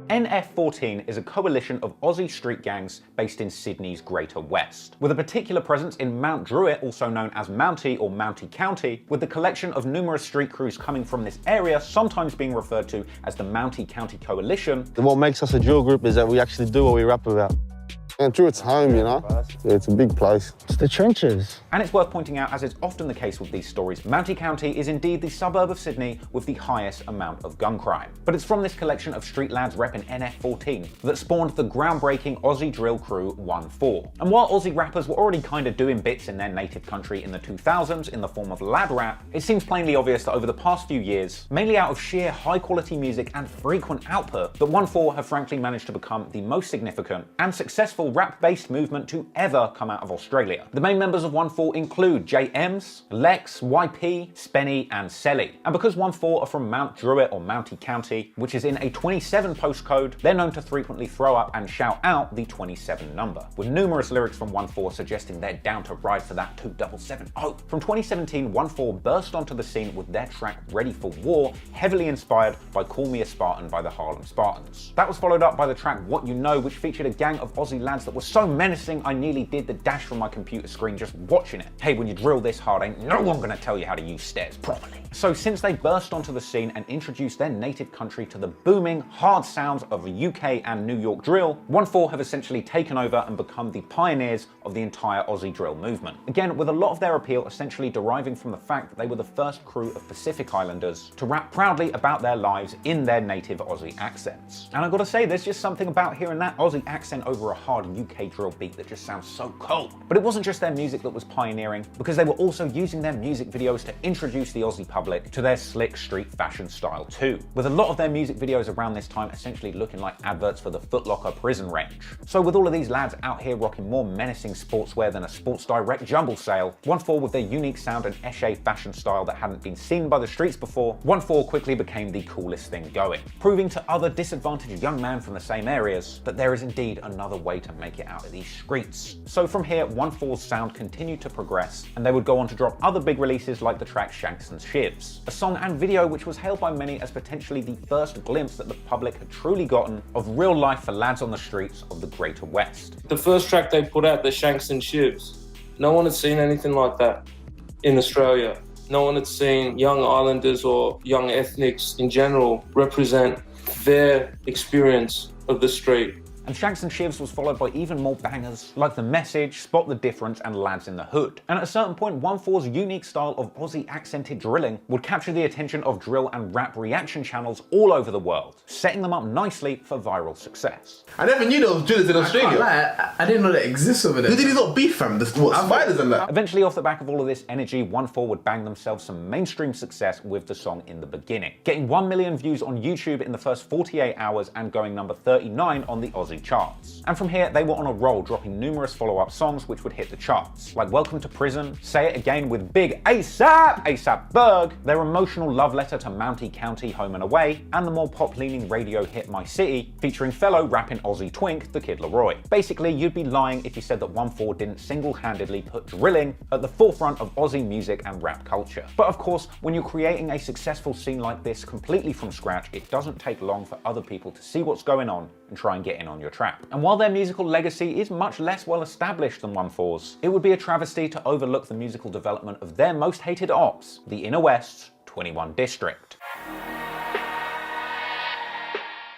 NF14 is a coalition of Aussie street gangs based in Sydney's Greater West, with a particular presence in Mount Druitt, also known as Mountie or Mountie County, with the collection of numerous street crews coming from this area sometimes being referred to as the Mountie County Coalition. What makes us a drill group is that we actually do what we rap about. And Druitt's home, you know? Yeah, it's a big place. It's the trenches. And it's worth pointing out, as is often the case with these stories, Mountie County is indeed the suburb of Sydney with the highest amount of gun crime. But it's from this collection of street lads repping NF14 that spawned the groundbreaking Aussie drill crew OneFour. And while Aussie rappers were already kind of doing bits in their native country in the 2000s in the form of lad rap, it seems plainly obvious that over the past few years, mainly out of sheer high quality music and frequent output, that OneFour have frankly managed to become the most significant and successful rap-based movement to ever come out of Australia. The main members of OneFour include JMs, Lex, YP, Spenny, and Selly. And because OneFour are from Mount Druitt or Mountie County, which is in a 27 postcode, they're known to frequently throw up and shout out the 27 number, with numerous lyrics from OneFour suggesting they're down to ride for that 2770. From 2017, OneFour burst onto the scene with their track Ready for War, heavily inspired by Call Me a Spartan by the Harlem Spartans. That was followed up by the track What You Know, which featured a gang of Aussie lads that were so menacing I nearly did the dash from my computer screen just watching it. Hey, when you drill this hard, ain't no one gonna tell you how to use stairs properly. So since they burst onto the scene and introduced their native country to the booming, hard sounds of UK and New York drill, OneFour have essentially taken over and become the pioneers of the entire Aussie drill movement. Again, with a lot of their appeal essentially deriving from the fact that they were the first crew of Pacific Islanders to rap proudly about their lives in their native Aussie accents. And I've got to say, there's just something about hearing that Aussie accent over a hard UK drill beat that just sounds so cold. But it wasn't just their music that was pioneering, because they were also using their music videos to introduce the Aussie public to their slick street fashion style too, with a lot of their music videos around this time essentially looking like adverts for the Foot Locker prison range. So with all of these lads out here rocking more menacing sportswear than a Sports Direct jumble sale, OneFour with their unique sound and echet fashion style that hadn't been seen by the streets before, OneFour quickly became the coolest thing going, proving to other disadvantaged young men from the same areas that there is indeed another way to make it out of these streets. So from here, OneFour's sound continued to progress, and they would go on to drop other big releases like the track Shanks and Shivs, a song and video which was hailed by many as potentially the first glimpse that the public had truly gotten of real life for lads on the streets of the Greater West. The first track they put out, the Shanks and Shivs, no one had seen anything like that in Australia. No one had seen young islanders or young ethnics in general represent their experience of the street. And Shanks and Shivs was followed by even more bangers like The Message, Spot the Difference, and Lads in the Hood. And at a certain point, OneFour's unique style of Aussie accented drilling would capture the attention of drill and rap reaction channels all over the world, setting them up nicely for viral success. I never knew there was drillers in Australia. I didn't know that exists over there. Who did he not beef from? The spiders and that? Eventually, off the back of all of this energy, OneFour would bang themselves some mainstream success with the song In the Beginning, getting 1 million views on YouTube in the first 48 hours and going number 39 on the Aussie charts. And from here, they were on a roll, dropping numerous follow-up songs which would hit the charts, like Welcome to Prison, Say It Again with Big ASAP, ASAP Berg, their emotional love letter to Mountie County, Home and Away, and the more pop-leaning radio hit My City, featuring fellow rapping Aussie twink, The Kid Laroi. Basically, you'd be lying if you said that OneFour didn't single-handedly put drilling at the forefront of Aussie music and rap culture. But of course, when you're creating a successful scene like this completely from scratch, it doesn't take long for other people to see what's going on and try and get in on your trap. And while their musical legacy is much less well established than OneFour's, it would be a travesty to overlook the musical development of their most hated ops, the Inner West's 21District.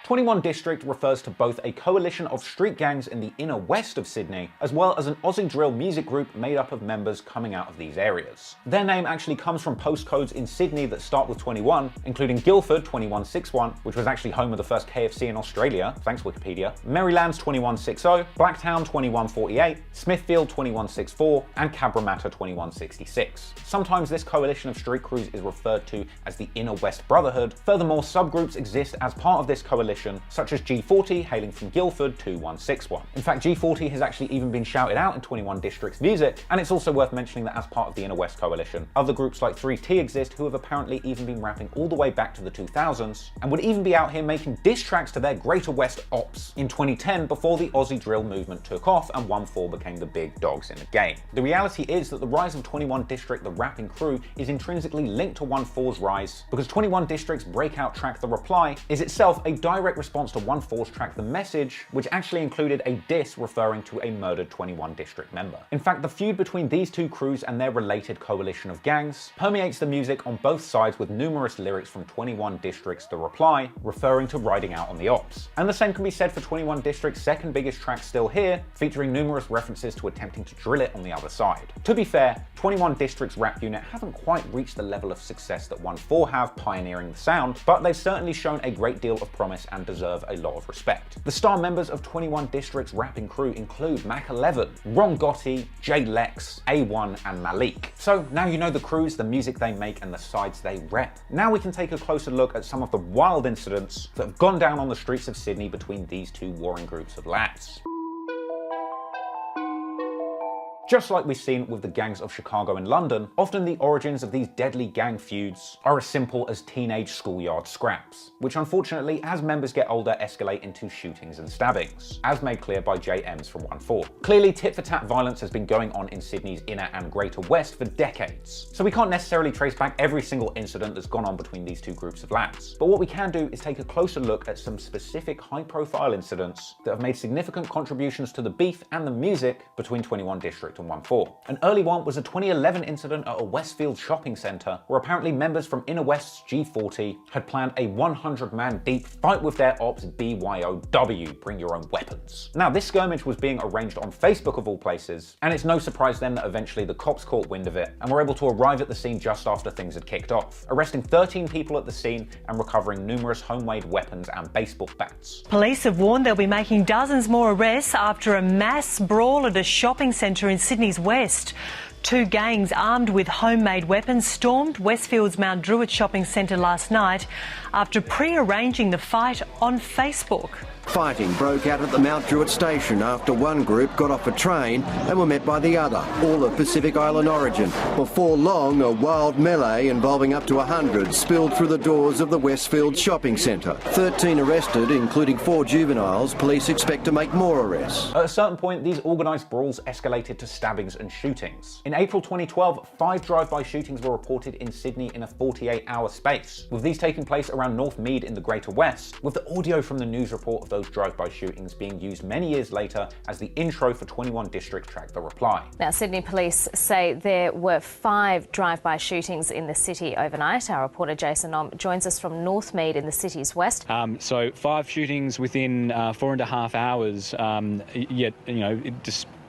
21District refers to both a coalition of street gangs in the inner west of Sydney, as well as an Aussie drill music group made up of members coming out of these areas. Their name actually comes from postcodes in Sydney that start with 21, including Guildford 2161, which was actually home of the first KFC in Australia, thanks Wikipedia, Maryland's 2160, Blacktown 2148, Smithfield 2164, and Cabramatta 2166. Sometimes this coalition of street crews is referred to as the Inner West Brotherhood. Furthermore, subgroups exist as part of this coalition, such as G40 hailing from Guildford 2161. In fact, G40 has actually even been shouted out in 21District's music, and it's also worth mentioning that as part of the Inner West Coalition, other groups like 3T exist who have apparently even been rapping all the way back to the 2000s, and would even be out here making diss tracks to their Greater West ops in 2010 before the Aussie drill movement took off and OneFour became the big dogs in the game. The reality is that the rise of 21District, the rapping crew, is intrinsically linked to OneFour's rise, because 21District's breakout track The Reply is itself a direct direct response to OneFour's track The Message, which actually included a diss referring to a murdered 21District member. In fact, the feud between these two crews and their related coalition of gangs permeates the music on both sides, with numerous lyrics from 21District's The Reply referring to riding out on the ops. And the same can be said for 21District's second biggest track, Still Here, featuring numerous references to attempting to drill it on the other side. To be fair, 21District's rap unit haven't quite reached the level of success that OneFour have pioneering the sound, but they've certainly shown a great deal of promise and deserve a lot of respect. The star members of 21District's rapping crew include Mac 11, Ron Gotti, Jay Lex, A1 and Malik. So now you know the crews, the music they make and the sides they rep. Now we can take a closer look at some of the wild incidents that have gone down on the streets of Sydney between these two warring groups of lads. Just like we've seen with the gangs of Chicago and London, often the origins of these deadly gang feuds are as simple as teenage schoolyard scraps, which unfortunately, as members get older, escalate into shootings and stabbings, as made clear by Jay Ems from OneFour. Clearly, tit-for-tat violence has been going on in Sydney's inner and greater west for decades, so we can't necessarily trace back every single incident that's gone on between these two groups of lads. But what we can do is take a closer look at some specific high-profile incidents that have made significant contributions to the beef and the music between 21District and OneFour. An early one was a 2011 incident at a Westfield shopping centre where apparently members from Inner West's G40 had planned a 100-man deep fight with their ops BYOW, bring your own weapons. Now this skirmish was being arranged on Facebook of all places, and it's no surprise then that eventually the cops caught wind of it and were able to arrive at the scene just after things had kicked off, arresting 13 people at the scene and recovering numerous homemade weapons and baseball bats. Police have warned they'll be making dozens more arrests after a mass brawl at a shopping centre in Sydney's west. Two gangs armed with homemade weapons stormed Westfield's Mount Druitt shopping centre last night after pre-arranging the fight on Facebook. Fighting broke out at the Mount Druitt station after one group got off a train and were met by the other, all of Pacific Island origin. Before long, a wild melee involving up to 100 spilled through the doors of the Westfield shopping centre. 13 arrested, including 4 juveniles. Police expect to make more arrests. At a certain point, these organised brawls escalated to stabbings and shootings. In April 2012, 5 drive-by shootings were reported in Sydney in a 48-hour space, with these taking place around North Mead in the Greater West, with the audio from the news report of those drive-by shootings being used many years later as the intro for 21District track The Reply. Now, Sydney police say there were 5 drive-by shootings in the city overnight. Our reporter Jason Om joins us from Northmead in the city's west. So 5 shootings within 4.5 hours, yet, you know,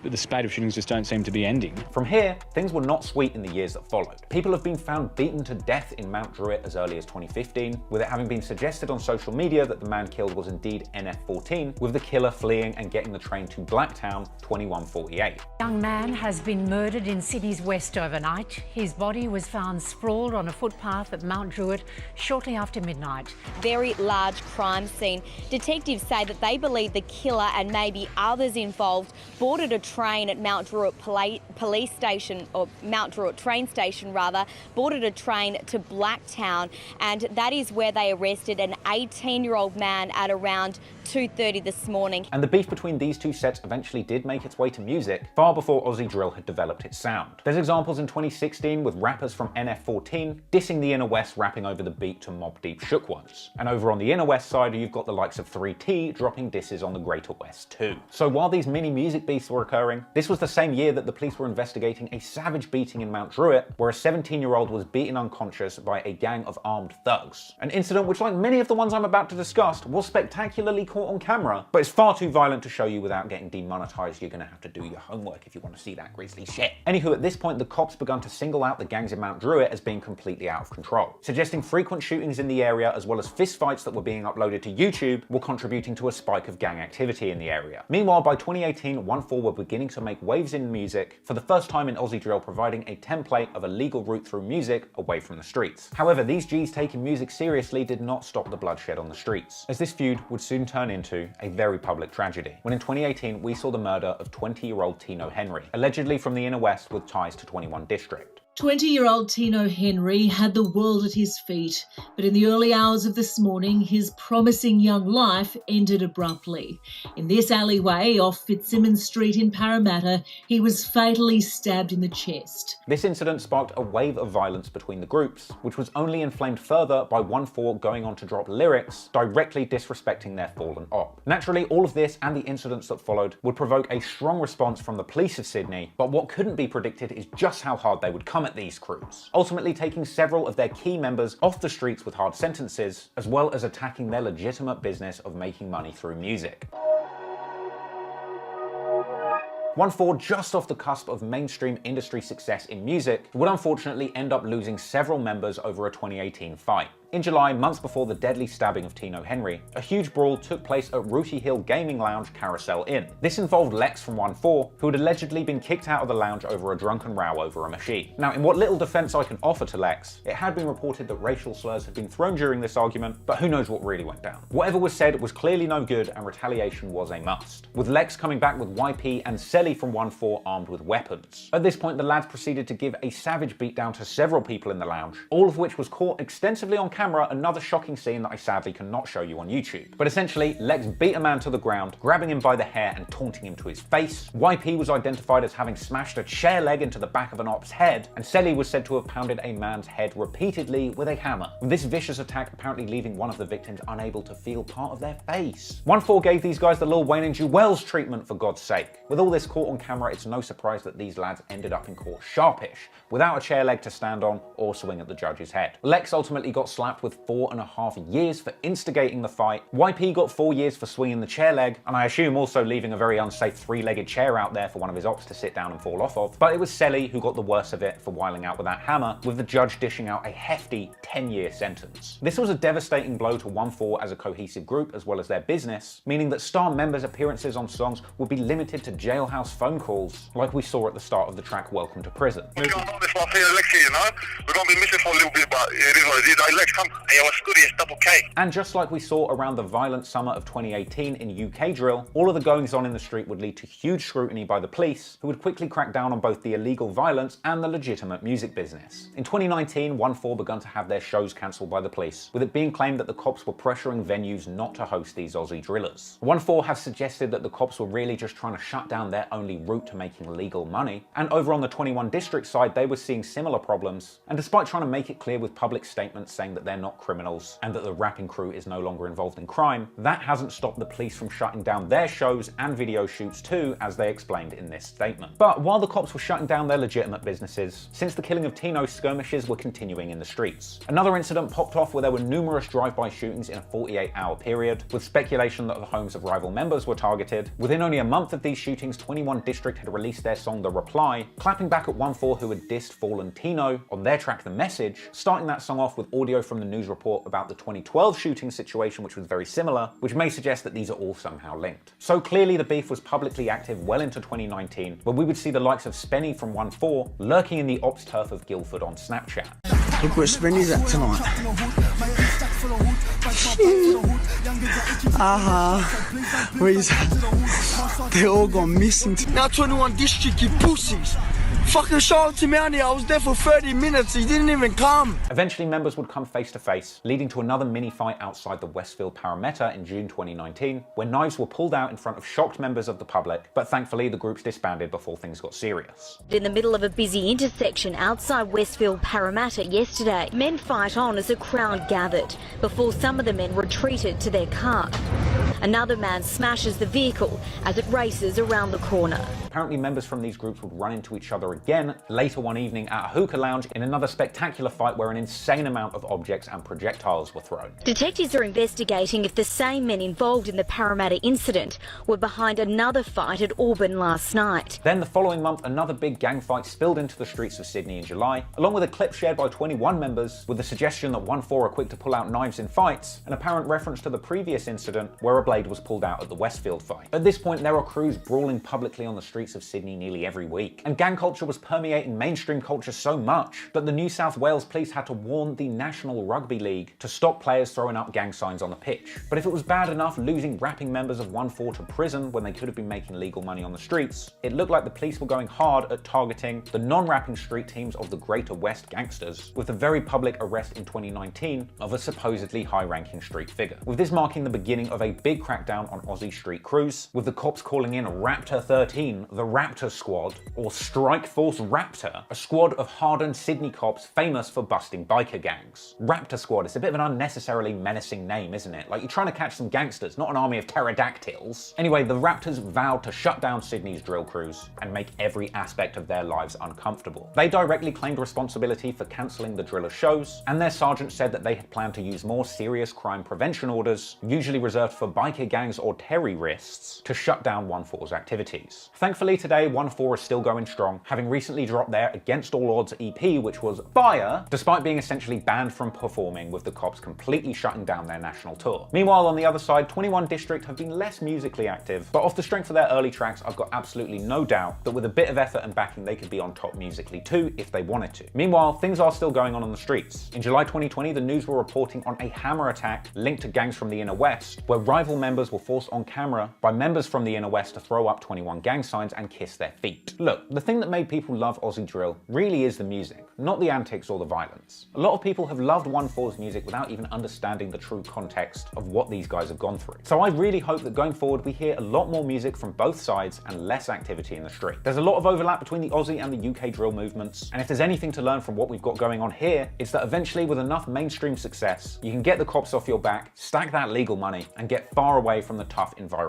the spate of shootings just don't seem to be ending. From here, things were not sweet in the years that followed. People have been found beaten to death in Mount Druitt as early as 2015, with it having been suggested on social media that the man killed was indeed NF14, with the killer fleeing and getting the train to Blacktown 2148. A young man has been murdered in Sydney's west overnight. His body was found sprawled on a footpath at Mount Druitt shortly after midnight. Very large crime scene. Detectives say that they believe the killer and maybe others involved boarded a train at Mount Druitt police station, or Mount Druitt train station rather, boarded a train to Blacktown, and that is where they arrested an 18-year-old man at around 2:30 this morning. And the beef between these two sets eventually did make its way to music, far before Aussie drill had developed its sound. There's examples in 2016 with rappers from NF14 dissing the Inner West, rapping over the beat to Mobb Deep Shook Ones. And over on the Inner West side, you've got the likes of 3T dropping disses on the Greater West too. So while these mini music beefs were occurring, this was the same year that the police were investigating a savage beating in Mount Druitt, where a 17-year-old was beaten unconscious by a gang of armed thugs. An incident which, like many of the ones I'm about to discuss, was spectacularly caught on camera, but it's far too violent to show you without getting demonetized. You're gonna have to do your homework if you want to see that grisly shit. Anywho, at this point, the cops begun to single out the gangs in Mount Druitt as being completely out of control, suggesting frequent shootings in the area as well as fistfights that were being uploaded to YouTube were contributing to a spike of gang activity in the area. Meanwhile, by 2018, OneFour were beginning to make waves in music, for the first time in Aussie drill providing a template of a legal route through music away from the streets. However, these G's taking music seriously did not stop the bloodshed on the streets, as this feud would soon turn into a very public tragedy, when in 2018 we saw the murder of 20-year-old Tino Henry, allegedly from the Inner West with ties to 21District. 20-year-old Tino Henry had the world at his feet, but in the early hours of this morning, his promising young life ended abruptly. In this alleyway off Fitzsimmons Street in Parramatta, he was fatally stabbed in the chest. This incident sparked a wave of violence between the groups, which was only inflamed further by OneFour going on to drop lyrics directly disrespecting their fallen op. Naturally, all of this and the incidents that followed would provoke a strong response from the police of Sydney, but what couldn't be predicted is just how hard they would come at these crews, ultimately taking several of their key members off the streets with hard sentences, as well as attacking their legitimate business of making money through music. OneFour, just off the cusp of mainstream industry success in music, would unfortunately end up losing several members over a 2018 fight. In July, months before the deadly stabbing of Tino Henry, a huge brawl took place at Rooty Hill gaming lounge Carousel Inn. This involved Lex from OneFour, who had allegedly been kicked out of the lounge over a drunken row over a machine. Now, in what little defense I can offer to Lex, it had been reported that racial slurs had been thrown during this argument, but who knows what really went down. Whatever was said was clearly no good, and retaliation was a must, with Lex coming back with YP and Selly from OneFour armed with weapons. At this point, the lads proceeded to give a savage beatdown to several people in the lounge, all of which was caught extensively on camera, another shocking scene that I sadly cannot show you on YouTube. But essentially, Lex beat a man to the ground, grabbing him by the hair and taunting him to his face. YP was identified as having smashed a chair leg into the back of an op's head, and Selly was said to have pounded a man's head repeatedly with a hammer, with this vicious attack apparently leaving one of the victims unable to feel part of their face. OneFour gave these guys the Lil Wayne and Jewels treatment, for God's sake. With all this caught on camera, it's no surprise that these lads ended up in court sharpish, without a chair leg to stand on or swing at the judge's head. Lex ultimately got slapped with 4.5 years for instigating the fight. YP got 4 years for swinging the chair leg, and I assume also leaving a very unsafe three-legged chair out there for one of his ops to sit down and fall off of. But it was Selly who got the worst of it for whiling out with that hammer, with the judge dishing out a hefty 10-year sentence. This was a devastating blow to OneFour as a cohesive group as well as their business, meaning that star members' appearances on songs would be limited to jailhouse phone calls, like we saw at the start of the track Welcome to Prison. What's going on? This one here, Lex here, you know? We're going to be missing for a little bit, but it is what it is. Hey, Lex, come. Hey, what's good? It's Double K. And just like we saw around the violent summer of 2018 in UK drill, all of the goings-on in the street would lead to huge scrutiny by the police, who would quickly crack down on both the illegal violence and the legitimate music business. In 2019, OneFour began to have their shows cancelled by the police, with it being claimed that the cops were pressuring venues not to host these Aussie drillers. OneFour has suggested that the cops were really just trying to shut down their only route to making legal money, and over on the 21District side, they were seeing similar problems, and despite trying to make it clear with public statements saying that they're not criminals and that the rapping crew is no longer involved in crime, that hasn't stopped the police from shutting down their shows and video shoots too, as they explained in this statement. But while the cops were shutting down their legitimate businesses, since the killing of Tino, skirmishes were continuing in the streets. Another incident popped off where there were numerous drive-by shootings in a 48-hour period, with speculation that the homes of rival members were targeted. Within only a month of these shootings, 21District had released their song The Reply, clapping back at OneFour, who had dissed Fallen Tino on their track The Message, starting that song off with audio from the news report about the 2012 shooting situation, which was very similar, which may suggest that these are all somehow linked. So clearly the beef was publicly active well into 2019, where we would see the likes of Spenny from OneFour lurking in the ops turf of Guildford on Snapchat. Look where Spenny's at tonight. Where's they all gone missing. Now 21District, you pussies. Fucking Charlotte to me out here. I was there for 30 minutes. He didn't even come. Eventually, members would come face to face, leading to another mini fight outside the Westfield Parramatta in June 2019, where knives were pulled out in front of shocked members of the public, but thankfully the groups disbanded before things got serious. In the middle of a busy intersection outside Westfield Parramatta yesterday, men fight on as a crowd gathered, before some of the men retreated to their car. Another man smashes the vehicle as it races around the corner. Apparently members from these groups would run into each other again later one evening at a hookah lounge in another spectacular fight where an insane amount of objects and projectiles were thrown. Detectives are investigating if the same men involved in the Parramatta incident were behind another fight at Auburn last night. Then the following month, another big gang fight spilled into the streets of Sydney in July, along with a clip shared by 21 members with the suggestion that OneFour are quick to pull out knives in fights, an apparent reference to the previous incident where a blade was pulled out at the Westfield fight. At this point, there are crews brawling publicly on the street streets of Sydney nearly every week. And gang culture was permeating mainstream culture so much that the New South Wales police had to warn the National Rugby League to stop players throwing up gang signs on the pitch. But if it was bad enough losing rapping members of OneFour to prison when they could have been making legal money on the streets, it looked like the police were going hard at targeting the non-rapping street teams of the Greater West gangsters, with the very public arrest in 2019 of a supposedly high-ranking street figure. With this marking the beginning of a big crackdown on Aussie street crews, with the cops calling in Raptor 13, the Raptor Squad, or Strike Force Raptor, a squad of hardened Sydney cops famous for busting biker gangs. Raptor Squad, it's a bit of an unnecessarily menacing name, isn't it? Like you're trying to catch some gangsters, not an army of pterodactyls. Anyway, the Raptors vowed to shut down Sydney's drill crews and make every aspect of their lives uncomfortable. They directly claimed responsibility for cancelling the driller shows, and their sergeant said that they had planned to use more serious crime prevention orders, usually reserved for biker gangs or terrorists, to shut down OneFour's activities. Thankfully today, OneFour is still going strong, having recently dropped their Against All Odds EP, which was fire, despite being essentially banned from performing, with the cops completely shutting down their national tour. Meanwhile, on the other side, 21District have been less musically active, but off the strength of their early tracks, I've got absolutely no doubt that with a bit of effort and backing, they could be on top musically too if they wanted to. Meanwhile, things are still going on the streets. In July 2020, the news were reporting on a hammer attack linked to gangs from the Inner West, where rival members were forced on camera by members from the Inner West to throw up 21 gang signs and kiss their feet. Look, the thing that made people love Aussie drill really is the music, not the antics or the violence. A lot of people have loved OneFour's music without even understanding the true context of what these guys have gone through. So I really hope that going forward we hear a lot more music from both sides and less activity in the street. There's a lot of overlap between the Aussie and the UK drill movements, and if there's anything to learn from what we've got going on here, it's that eventually with enough mainstream success, you can get the cops off your back, stack that legal money, and get far away from the tough environment